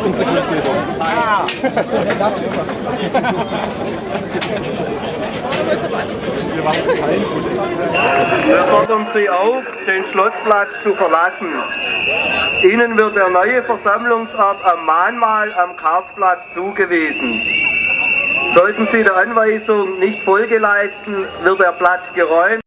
Wir fordern Sie auf, den Schlossplatz zu verlassen. Ihnen wird der neue Versammlungsort am Mahnmal am Karlsplatz zugewiesen. Sollten Sie der Anweisung nicht Folge leisten, wird der Platz geräumt.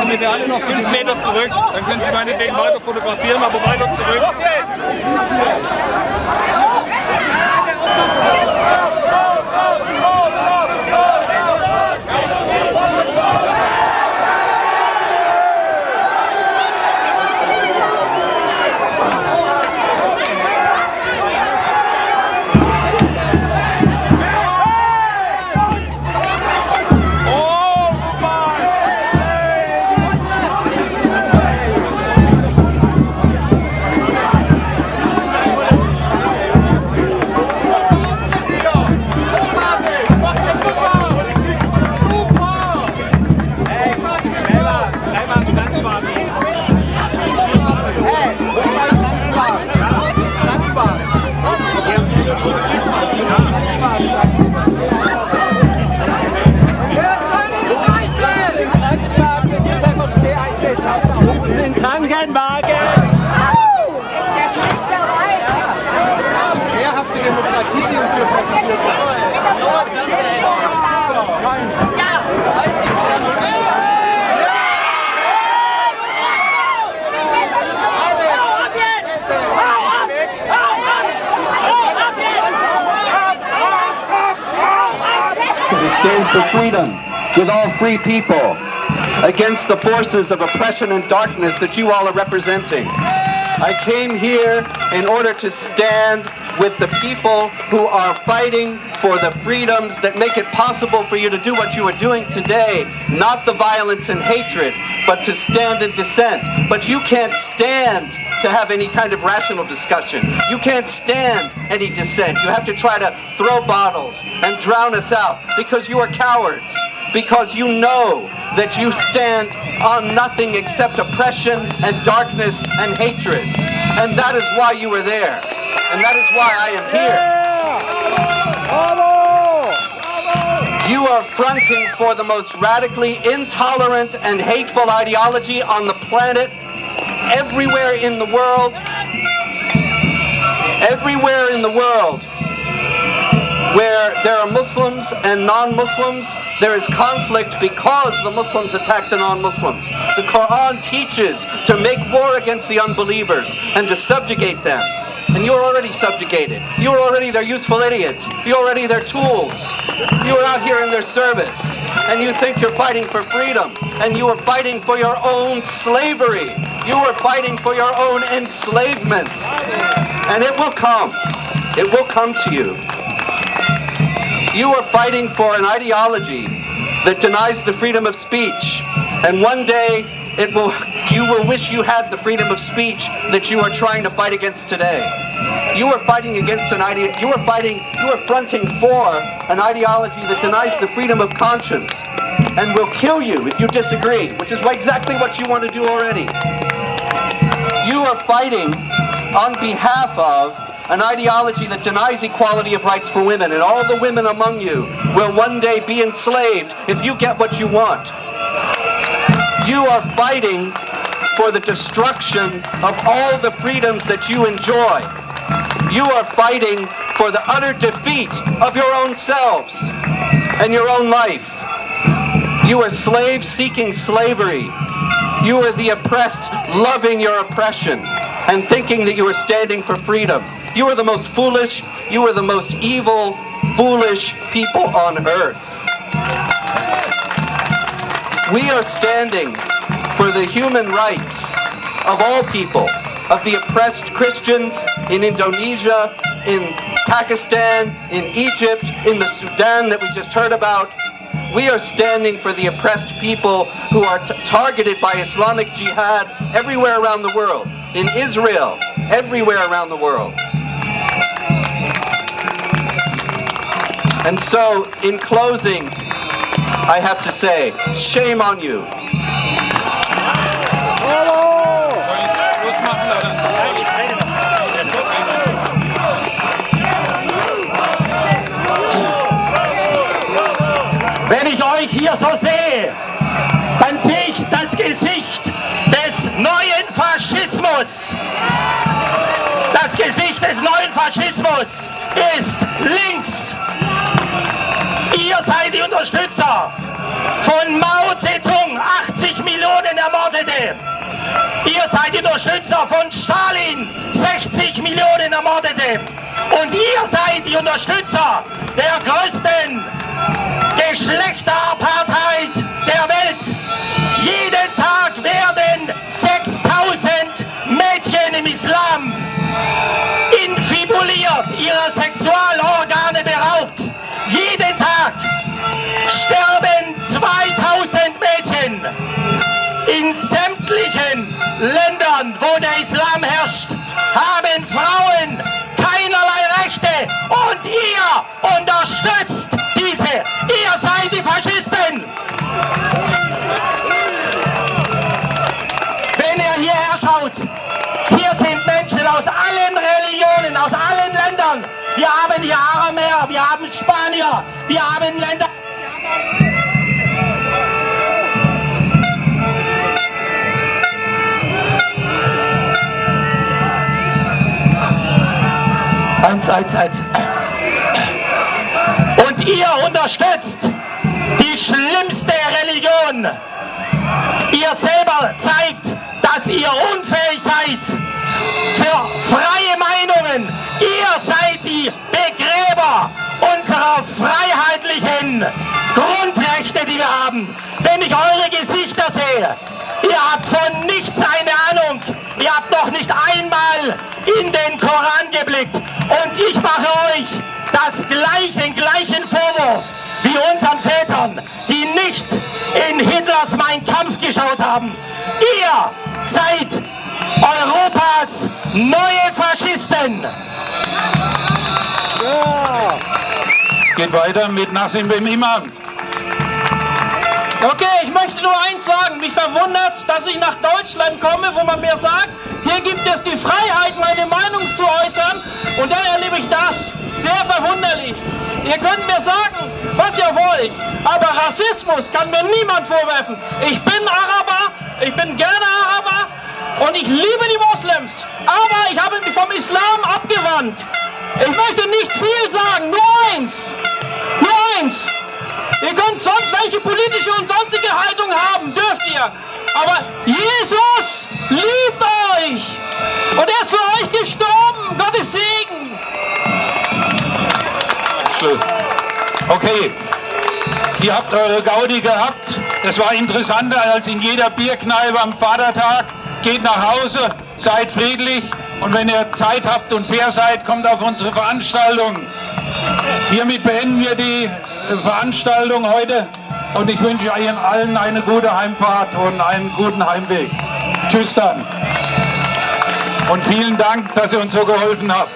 Bitte alle noch 5 Meter zurück, dann können Sie meinetwegen weiter fotografieren, aber weiter zurück. Auf geht's! Stand for freedom with all free people against the forces of oppression and darkness that you all are representing. I came here in order to stand with the people who are fighting for the freedoms that make it possible for you to do what you are doing today, not the violence and hatred, but to stand in dissent. But you can't stand to have any kind of rational discussion. You can't stand any dissent. You have to try to throw bottles and drown us out because you are cowards, because you know that you stand on nothing except oppression and darkness and hatred. And that is why you are there. And that is why I am here. You are fronting for the most radically intolerant and hateful ideology on the planet. Everywhere in the world, where there are Muslims and non-Muslims, there is conflict because the Muslims attack the non-Muslims. The Quran teaches to make war against the unbelievers and to subjugate them. And you are already subjugated. You are already their useful idiots. You are already their tools. You are out here in their service. And you think you're fighting for freedom. And you are fighting for your own slavery. You are fighting for your own enslavement. And it will come. It will come to you. You are fighting for an ideology that denies the freedom of speech. And one day, you will wish you had the freedom of speech that you are trying to fight against today. You are fighting against an idea. You are fronting for an ideology that denies the freedom of conscience and will kill you if you disagree, which is exactly what you want to do already. You are fighting on behalf of an ideology that denies equality of rights for women, and all the women among you will one day be enslaved if you get what you want. You are fighting for the destruction of all the freedoms that you enjoy. You are fighting for the utter defeat of your own selves and your own life. You are slaves seeking slavery. You are the oppressed loving your oppression and thinking that you are standing for freedom. You are the most foolish, you are the most evil, foolish people on earth. We are standing for the human rights of all people, of the oppressed Christians in Indonesia, in Pakistan, in Egypt, in the Sudan that we just heard about. We are standing for the oppressed people who are targeted by Islamic Jihad everywhere around the world, in Israel, everywhere around the world. And so, in closing, I have to say, shame on you. Wenn ich euch hier so sehe, dann sehe ich das Gesicht des neuen Faschismus. Das Gesicht des neuen Faschismus ist links. Ihr seid die Unterstützer von Mao Zedong, 80 Millionen Ermordete. Ihr seid die Unterstützer von Stalin, 60 Millionen Ermordete. Und ihr seid die Unterstützer der größten Geschlechterapartheit der Welt. Jeden Tag werden 6000 Mädchen im Islam infibuliert, ihrer Sexualorgane beraubt. Jeden Tag sterben 2000 Mädchen. In sämtlichen Ländern, wo der Islam herrscht, haben Frauen keinerlei Rechte. Und ihr unterstützt diese. Ihr seid die Faschisten. Wenn ihr hierher schaut, hier sind Menschen aus allen Religionen, aus allen Ländern. Wir haben hier Aramäer, wir haben Spanier, wir haben Länder. Und ihr unterstützt die schlimmste Religion. Ihr selber zeigt, dass ihr unfähig seid für freie Meinungen. Ihr seid die Begräber unserer freiheitlichen Grundrechte, die wir haben. Wenn ich eure Gesichter sehe, ihr habt von nichts eine Ahnung. Ihr habt noch nicht einmal in den Koran geblickt. Und ich mache euch den gleichen Vorwurf wie unseren Vätern, die nicht in Hitlers Mein Kampf geschaut haben. Ihr seid Europas neue Faschisten. Ja. Es geht weiter mit Nassim beim Imam. Okay, ich möchte nur eins sagen. Mich verwundert es, dass ich nach Deutschland komme, wo man mir sagt, hier gibt es die Freiheit, meine Meinung zu äußern. Und dann erlebe ich das. Sehr verwunderlich. Ihr könnt mir sagen, was ihr wollt, aber Rassismus kann mir niemand vorwerfen. Ich bin Araber, ich bin gerne Araber und ich liebe die Moslems. Aber ich habe mich vom Islam abgewandt. Ich möchte nicht viel sagen, nur eins. Nur eins. Ihr könnt sonst welche politische und sonstige Haltung haben, dürft ihr. Aber Jesus liebt euch. Und er ist für euch gestorben. Gottes Segen. Schluss. Okay. Ihr habt eure Gaudi gehabt. Das war interessanter als in jeder Bierkneipe am Vatertag. Geht nach Hause, seid friedlich. Und wenn ihr Zeit habt und fair seid, kommt auf unsere Veranstaltung. Hiermit beenden wir die Veranstaltung heute und ich wünsche Ihnen allen eine gute Heimfahrt und einen guten Heimweg. Tschüss dann. Und vielen Dank, dass ihr uns so geholfen habt.